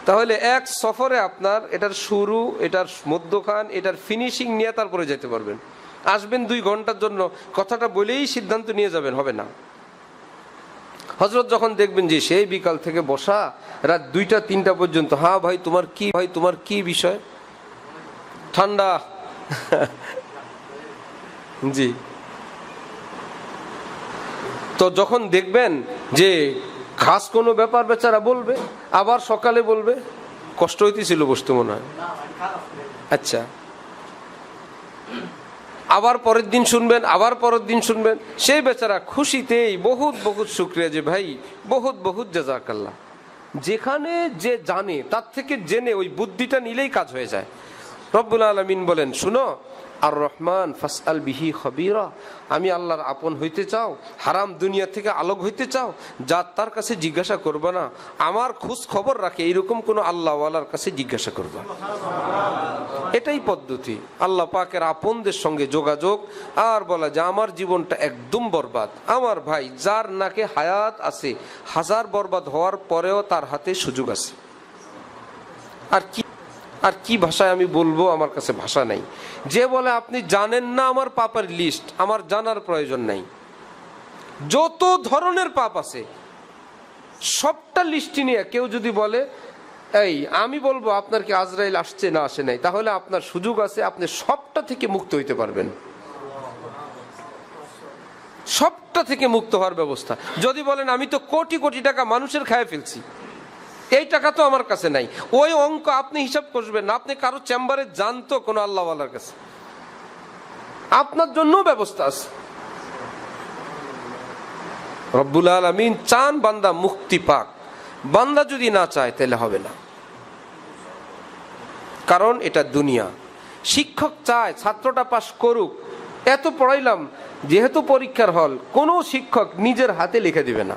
তাহলে এক সফরে আপনার এটার শুরু, এটার মধ্যখান, এটার ফিনিশিং নিয়ে তারপরে যেতে পারবেন। আসবেন 2 ঘন্টার জন্য, কথাটা বলেই সিদ্ধান্ত নিয়ে যাবেন, হবে না। হযরত যখন দেখবেন যে সেই বিকাল থেকে বসা রাত 2টা-3টা পর্যন্ত, হ্যাঁ ভাই তোমার কি বিষয়, ঠান্ডা জি। তো যখন দেখবেন যে খাস কোনো ব্যাপার বেচারা বলবে, আবার সকালে বলবে, কষ্ট হইতেছিল বসতে মনে হয়, আচ্ছা, আবার পরের দিন শুনবেন, আবার পরের দিন শুনবেন, সেই বেচারা খুশিতেই বহুত বহুত শুকরিয়া যে ভাই বহুত বহুত জাযাকাল্লাহ। যেখানে যে জানে তার থেকে জেনে ওই বুদ্ধিটা নিলেই কাজ হয়ে যায়। রব্বুল আলামিন বলেন, শুনো, আর রহমান ফাসআল বিহি খবীরা, আমি আল্লাহর আপন হইতে চাও, হারাম দুনিয়া থেকে আলোক হইতে চাও, যা তার কাছে জিজ্ঞাসা করবে না, আমার খোঁজ খবর রাখে এইরকম কোন আল্লাহওয়ালার কাছে জিজ্ঞাসা করবে। এটাই পদ্ধতি আল্লাহ পাকের আপনদের সঙ্গে যোগাযোগ। আর বলা যে আমার জীবনটা একদম বরবাদ, আমার ভাই যার নাকে হায়াত আছে, হাজার বরবাদ হওয়ার পরেও তার হাতে সুযোগ আছে। আর কি ভাষায় আমি বলবো, আমার কাছে ভাষা নাই। যে বলে আপনি জানেন না আমার পাপের লিস্ট, আমার জানার প্রয়োজন নাই। যত ধরনের পাপ আছে সবটা লিস্ট নিয়ে কেউ যদি বলে, এই আমি বলবো আপনার কি আজরাইল আসছে না আসে নাই, তাহলে আপনার সুযোগ আছে, আপনি সবটা থেকে মুক্ত হইতে পারবেন। সবটা থেকে মুক্ত হওয়ার ব্যবস্থা। যদি বলেন আমি তো কোটি কোটি টাকা মানুষের খায় ফেলছি, এই টাকা তো আমার কাছে নাই, ওই অঙ্ক আপনি হিসাব করবেন না। আপনি কারো চেম্বারে যান তো কোনো আল্লাহওয়ালার কাছে, আপনার জন্য ব্যবস্থা আছে। রব্বুল আলামিন চান বান্দা মুক্তি পাক, বান্দা যদি না চায় তাহলে হবে না। কারণ এটা দুনিয়া। শিক্ষক চায় ছাত্রটা পাস করুক, এত পড়াইলাম, যেহেতু পরীক্ষার হল, কোনো শিক্ষক নিজের হাতে লিখে দিবে না,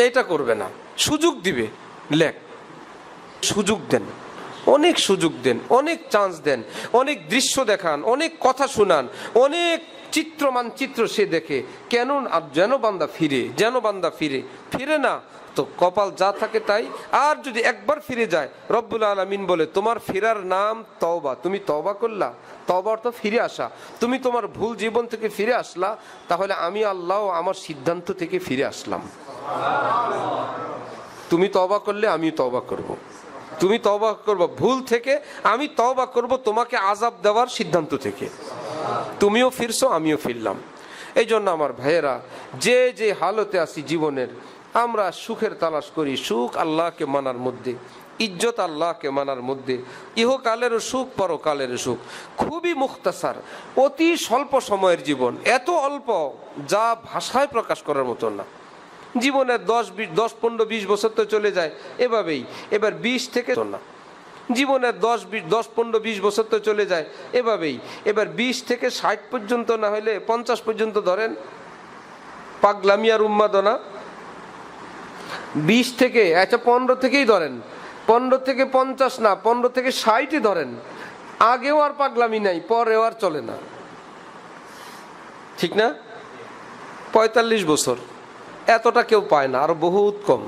এটা করবে না, সুযোগ দিবে, লেখ, সুযোগ দেন, অনেক সুযোগ দেন, অনেক চান্স দেন, অনেক দৃশ্য দেখান, অনেক কথা শোনান, অনেক চিত্র মানচিত্র সে দেখে, কেন যেন বান্দা ফিরে না তো কপাল যা থাকে তাই। আর যদি একবার ফিরে যায়, রব্বুল আলামিন বলে তোমার ফেরার নাম তওবা, তুমি তওবা করলা, তওবা অর্থ ফিরে আসা, তুমি তোমার ভুল জীবন থেকে ফিরে আসলা, তাহলে আমি আল্লাহ আমার সিদ্ধান্ত থেকে ফিরে আসলাম। তুমি তওবা করলে আমি তওবা করব, তুমি তওবা করবে ভুল থেকে, আমি তওবা করব তোমাকে আযাব দেওয়ার সিদ্ধান্ত থেকে। তুমিও ফিরছো, আমিও ফিরলাম। এই জন্য আমার ভাইয়েরা, যে যে হালতে আছি জীবনের, আমরা সুখের তালাশ করি, সুখ আল্লাহকে মানার মধ্যে, ইজ্জত আল্লাহকে মানার মধ্যে, ইহকালেরও সুখ পরকালেরও সুখ। খুবই মুখতাসার, অতি স্বল্প সময়ের জীবন, এত অল্প যা ভাষায় প্রকাশ করার মতো না। জীবনের 10-15-20 বছর তো চলে যায় এভাবেই, এবার 20 থেকে না, জীবনের 10-15-20 বছর তো চলে যায় এভাবেই, এবার 20 থেকে 60 পর্যন্ত, না হলে 50 পর্যন্ত ধরেন পাগলামিয়ার উন্মাদনা। 20 থেকে, আচ্ছা 15 থেকেই ধরেন, 15 থেকে 50 না, 15 থেকে 60ই ধরেন, আগেও আর পাগলামি নাই, পরেও আর চলে না, ঠিক না? 45 বছর এতটা কেউ পায় না, আরো বহুত কম।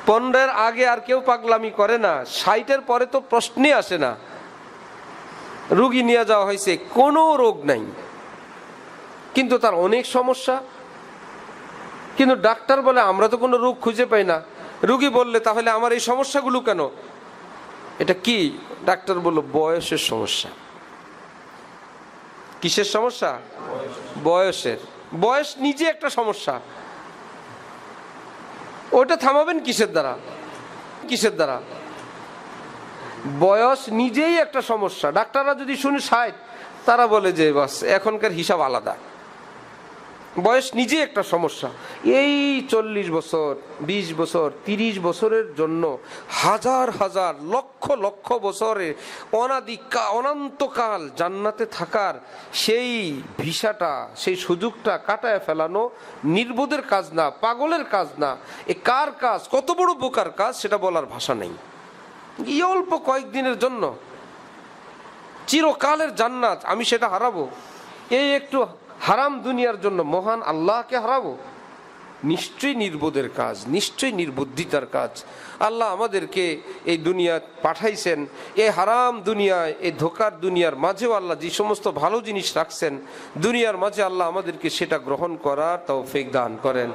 15-এর আগে আর কেউ পাগলামি করে না, 60-এর পরে তো প্রশ্নই আসে না। রোগী নিয়ে যাওয়া হয়েছে, কোনো রোগ নাই, কিন্তু তার অনেক সমস্যা, কিন্তু ডাক্তার বলে আমরা তো কোনো রোগ খুঁজে পাই না। রোগী বললে তাহলে আমার এই সমস্যাগুলো কেন, এটা কি? ডাক্তার বলল বয়সের সমস্যা। কিসের সমস্যা? বয়সের। বয়স নিজে একটা সমস্যা, ওটা থামাবেন কিসের দ্বারা? বয়স নিজেই একটা সমস্যা। ডাক্তাররা যদি শুনে 60, তারা বলে যে বাস এখনকার হিসাব আলাদা। বয়স নিজেই একটা সমস্যা। এই 40 বছর, 20 বছর, 30 বছরের জন্য হাজার হাজার লক্ষ লক্ষ বছরে অনন্তকাল জান্নাতে থাকার সেই ভিসাটা, সেই সুযোগটা কাটায় ফেলানো নির্বোধের কাজ না, পাগলের কাজ না। এ কার কাজ, কত বড় বোকার কাজ, সেটা বলার ভাষা নেই। এই অল্প কয়েকদিনের জন্য চিরকালের জান্নাত আমি সেটা হারাবো? এই একটু হারাম দুনিয়ার জন্য মহান আল্লাহকে হারাবো? নিশ্চয়ই নির্বোধের কাজ, নিশ্চয়ই নির্বুদ্ধিতার কাজ। আল্লাহ আমাদেরকে এই দুনিয়া পাঠাইছেন, এই হারাম দুনিয়ায়, এই ধোকার দুনিয়ার মাঝেও আল্লাহ যে সমস্ত ভালো জিনিস রাখছেন দুনিয়ার মাঝে, আল্লাহ আমাদেরকে সেটা গ্রহণ করার তৌফিক দান করেন।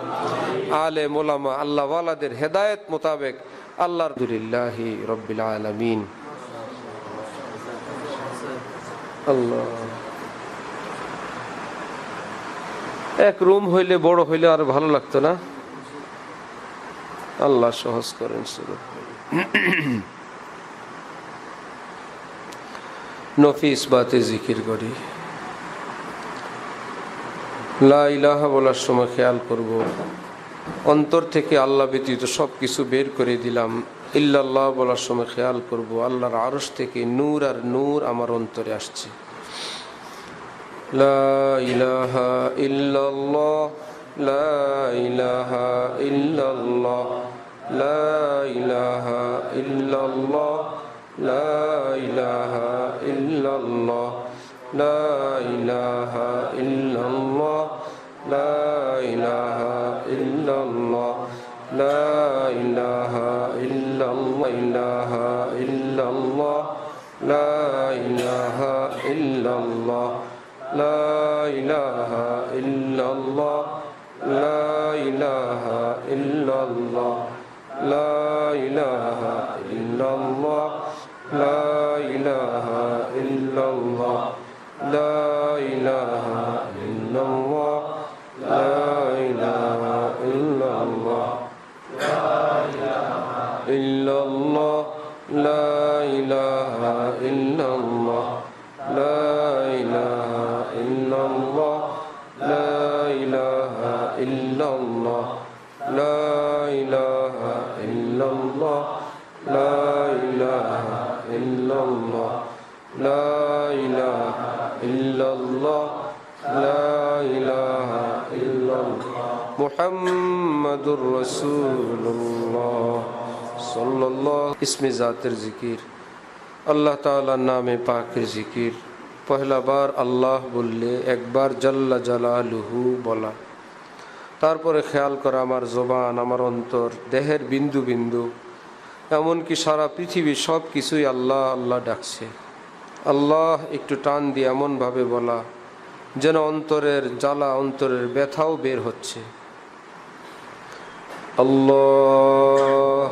আলেম ওলামা আল্লাহ ওয়ালাদের হেদায়েত মোতাবেক আল্লাহ। আলহামদুলিল্লাহি রাব্বিল আলামিন। আল্লাহ, এক রুম হইলে, বড় হইলে আর ভালো লাগতো না? আল্লাহ সহজ করেন শুরু। নফিস বাতে জিকির করি। লা ইলাহা বলার সময় খেয়াল করব, অন্তর থেকে আল্লাহ ব্যতীত সব কিছু বের করে দিলাম। ইল্লাল্লাহ বলার সময় খেয়াল করব, আল্লাহর আরশ থেকে নূর আর নূর আমার অন্তরে আসছে। লা ইলাহা ইল্লাল্লাহ, লা ইলাহা ইল্লাল্লাহ, লা ইলাহা ইল্লাল্লাহ, লা ইলাহা ইল্লাল্লাহ, লা ইলাহা ইল্লাল্লাহ, লা ইলাহা ইল্লাল্লাহ, লা ইলাহা ইল্লাল্লাহ, লা ইলাহা ইল্লাল্লাহ, লা ইলাহা ইল্লাল্লাহ, লা ইলাহা ইল্লাল্লাহ, লা ইলাহা ইল্লাল্লাহ, লা ইলাহা ইল্লাল্লাহ, লা ইলাহা ইল্লাল্লাহ, লা ইলাহা ইল্লাল্লাহ, ইল্লাল্লাহ, লা ইলাহা ইল্লাল্লাহ, লা ইলাহা ইল্লাল্লাহ, লা ইলাহা ইল্লাল্লাহ, লা ইলাহা ইল্লাল্লাহ, লা ইলাহা ইল্লাল্লাহ, লা ইলাহা ইল্লাল্লাহ, লা ইলাহা ইল্লাল্লাহ, মুহাম্মাদুর রাসূলুল্লাহ সাল্লাল্লাহু। ইসমে জাতের জিকির, আল্লাহ তাআলার নামে পাকের জিকির। পহেলা বার আল্লাহ বললে একবার জাল্লা জালালুহু বলা, তারপরে খেয়াল করা আমার জবান, আমার অন্তর, দেহের বিন্দু বিন্দু, এমনকি সারা পৃথিবী সব কিছুই আল্লাহ আল্লাহ ডাকছে। আল্লাহ একটু টান দিয়ে এমনভাবে বলা যেন অন্তরের জ্বালা, অন্তরের ব্যথাও বের হচ্ছে। আল্লাহ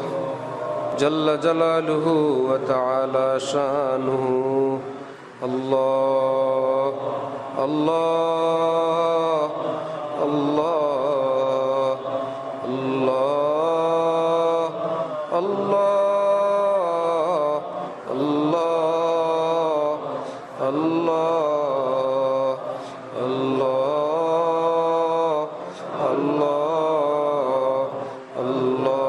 জাল্লা জালালুহু ওয়া তাআলা শানুহু। আল্লাহ আল্লাহ আল্লাহ আল্লাহ আল্লাহ আল্লাহ আল্লাহ আল্লাহ আল্লাহ আল্লাহ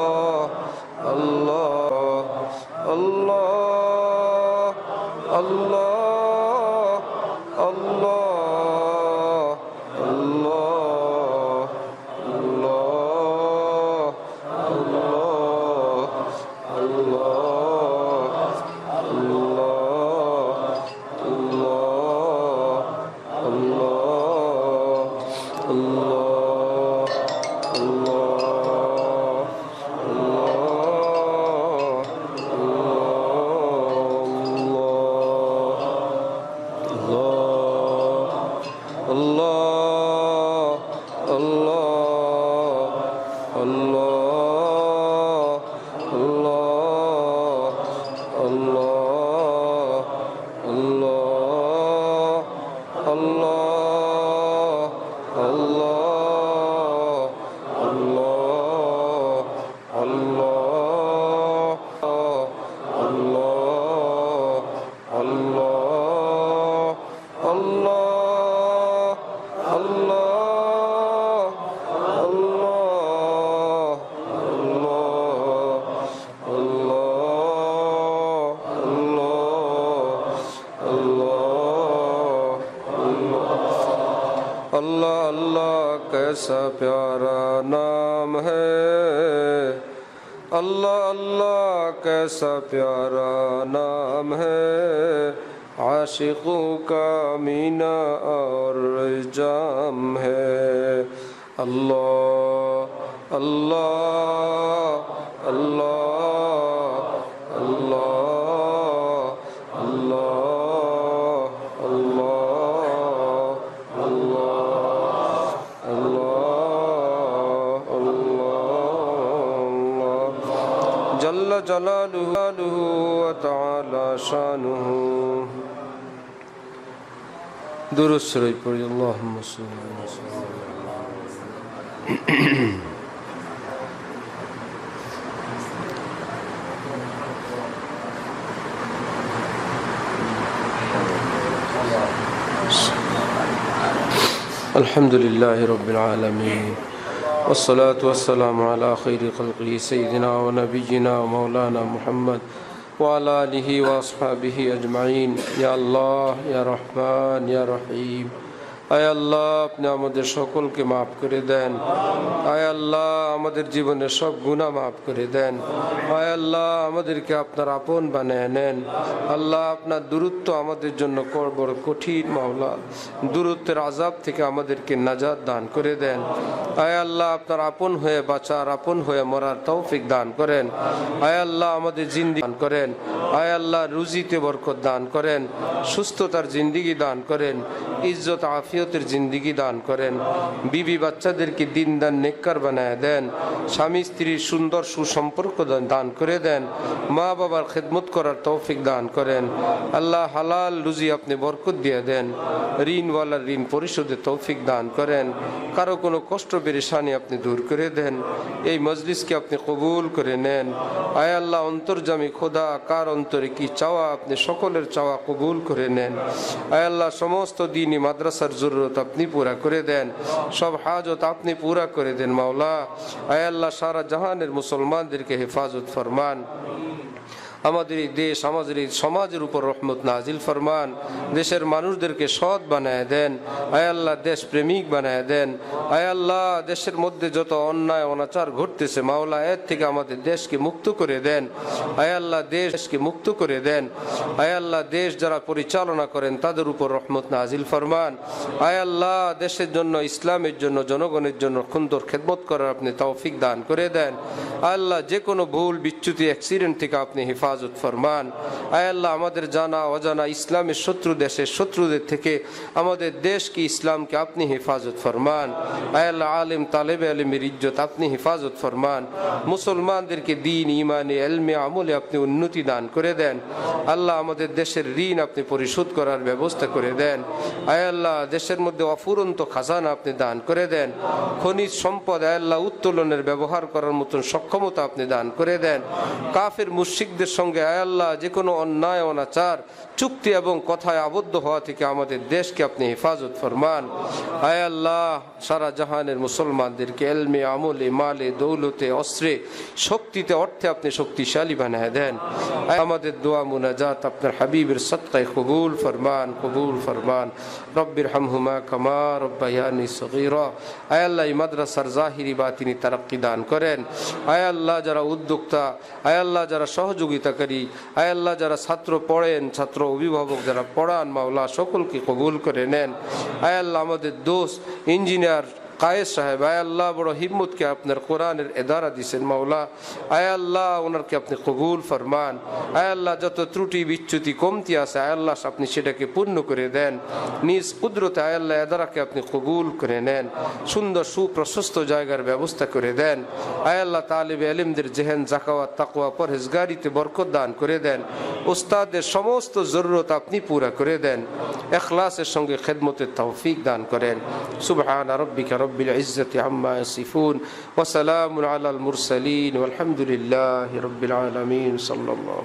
আল্লাহ আল্লাহ আল্লাহ अल्लाह अल्लाह कैसा प्यारा नाम है, अल्लाह अल्लाह कैसा प्यारा नाम है, आशिकों का मीना और जाम है। আল্লাহ আল্লাহ আল্লাহ আল্লাহ আল্লাহ আল্লাহ আল্লাহ আল্লাহ জাল্লা জালালুহু ওয়া তাআলা শানুহু। দুরূদ শরীফ পড়ি। আল্লাহুম্মা সাল্লি আলা আলহামদুলিল্লাহি রাব্বিল আলামিন والصلاة والسلام على خير خلقه سيدنا ونبينا ومولانا محمد وعلى آله وأصحابه أجمعين يا الله يا رحمن يا رحيم আয় আল্লাহ আপনি আমাদের সকলকে মাফ করে দেন। আয় আল্লাহ আমাদের জীবনের সব গুনাহ মাফ করে দেন। আয় আল্লাহ আমাদেরকে আপনার আপন বানিয়ে নেন। আল্লাহ আপনার দূরত্ব আমাদের জন্য বড় কঠিন মাওলা, দূরত্বের আযাব থেকে আমাদেরকে নাজাত দান করে দেন। আয় আল্লাহ আপনার আপন হয়ে বাঁচার, আপন হয়ে মরার তৌফিক দান করেন। আয় আল্লাহ আমাদের জিন্দেগি দান করেন। আয় আল্লাহ রুজিতে বরকত দান করেন, সুস্থতার জিন্দেগি দান করেন, ইজ্জত আফিয়তের জিন্দেগি দান করেন। বিবি বাচ্চাদেরকে দিনদার নেককার বানায় দেন। স্বামী স্ত্রীর সুন্দর সুসম্পর্ক দান করে দেন। মা বাবার খেদমত করার তৌফিক দান করেন। আল্লাহ হালাল রুজি আপনি বরকত দিয়ে দেন। ঋণওয়ালার ঋণ পরিশোধের তৌফিক দান করেন। কারো কোনো কষ্ট পেরেশানি আপনি দূর করে দেন। এই মজলিসকে আপনি কবুল করে নেন। আয় আল্লাহ অন্তর্যামী খোদা, কার অন্তরে কি চাওয়া আপনি সকলের চাওয়া কবুল করে নেন। আয় আল্লাহ সমস্ত দ্বীনি মাদ্রাসার জরুরত আপনি পুরা করে দেন। সব হাজত আপনি পুরা করে দেন মাওলা। আয় আল্লাহ সারা জাহানের মুসলমানদেরকে হেফাজত ফরমান। আমাদের এই দেশ, আমাদের এই সমাজের উপর রহমত নাজিল ফরমান। দেশের মানুষদেরকে সৎ বানায় দেন। আয় আল্লাহ দেশ প্রেমিক বানায় দেন। আয় আল্লাহ দেশের মধ্যে যত অন্যায় অনাচার ঘটতেছে মাওলা, এর থেকে আমাদের দেশকে মুক্ত করে দেন। আয় আল্লাহ দেশকে মুক্ত করে দেন। আয় আল্লাহ দেশ যারা পরিচালনা করেন তাদের উপর রহমত নাজিল ফরমান। আয় আল্লাহ দেশের জন্য, ইসলামের জন্য, জনগণের জন্য সুন্দর খেদমত করার আপনি তৌফিক দান করে দেন। আল্লাহ যে কোনো ভুল বিচ্যুতি অ্যাক্সিডেন্ট থেকে আপনি হেফাজত ফরমান। আয় আল্লাহ আমাদের জানা অজানা ইসলামের শত্রু দেশের শত্রুদের থেকে আমাদের দেশকে, ইসলামকে আপনি হেফাজত ফরমান। আয় আল্লাহ আলেম তালেবে আলেমের ইজ্জত আপনি হেফাজত ফরমান। মুসলমানদেরকে দিন, ইমানে, এলমে, আমলে আপনি উন্নতি দান করে দেন। আল্লাহ আমাদের দেশের ঋণ আপনি পরিশোধ করার ব্যবস্থা করে দেন। আয় আল্লাহ দেশের মধ্যে অফুরন্ত খাজানা আপনি দান করে দেন। খনিজ সম্পদ আয় আল্লাহ উত্তোলনের ব্যবহার করার মতন সক্ষমতা আপনি দান করে দেন। কাফের মুশরিকদের সঙ্গে আয় আল্লাহ যে কোনো অন্যায় অনাচার, চুক্তি এবং কথায় আবদ্ধ হওয়া থেকে আমাদের দেশকে আপনি হেফাজত ফরমান। আয় আল্লাহ সারা জাহানের মুসলমানদেরকে এলমে, আমলে, মালে, দৌলতে, অস্ত্রে, শক্তিতে, অর্থে আপনি শক্তিশালী বানায় দেন। আমাদের দোয়া মুনাজাত আপনার হাবিবের সদকায় কবুল ফরমান, কবুল ফরমান। রব্বির হামহুমা কামা রব্বায়ানি সগীরা। আয় আল্লাহ এই মাদ্রাসার জাহিরি বাতিনি তারাক্কি দান করেন। আয় আল্লাহ যারা উদ্যোক্তা, আয় আল্লাহ যারা সহযোগিতাকারী, আয় আল্লাহ যারা ছাত্র পড়েন, ছাত্র অভিভাবক যারা পড়ান মাওলা সকলকে কবুল করে নেন। আয় আল্লাহ আমাদের দোস্ত ইঞ্জিনিয়ার কায়েস সাহেব, আয় আল্লাহ বড় হিম্মতকে আপনার কোরআনের এদারা দিয়েছেন মাওলা। আয় আল্লাহ ওনারকে আপনি কবুল ফরমান। আয় আল্লাহ যত ত্রুটি বিচ্যুতি কমতি আছে আয় আল্লাহ আপনি সেটাকে পূর্ণ করে দেন। নিজ কুদরতে আয় আল্লাহ এদারাকে আপনি কবুল করে নেন। সুন্দর সুপ্রশস্ত জায়গার ব্যবস্থা করে দেন। আয় আল্লাহ তালিবে আলিমদের জেহেন, জাকাওয়াত, তাকওয়া, পরহেজগারিতে বরকত দান করে দেন। উস্তাদের সমস্ত জরুরত আপনি পুরা করে দেন। ইখলাসের সঙ্গে খেদমতের তৌফিক দান করেন। সুবহান রাব্বিকা রব্বিল ইজ্জাতি আম্মা ইয়াসিফুন ওয়া সালামুন আলাল মুরসালিন ওয়ালহামদুলিল্লাহি রাব্বিল আলামিন সাল্লাল্লাহু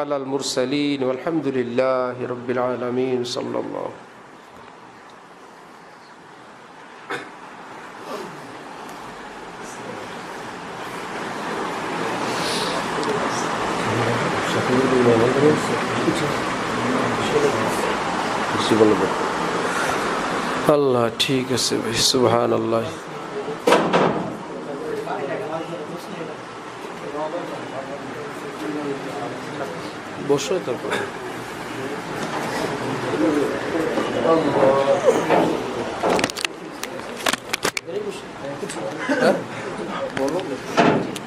আলাল মুরসালিন ওয়ালহামদুলিল্লাহি রাব্বিল আলামিন সাল্লাল্লাহু। আল্লাহ ঠিক আছে ভাই, সুবহানাল্লাহ। বসো তারপরে করবো।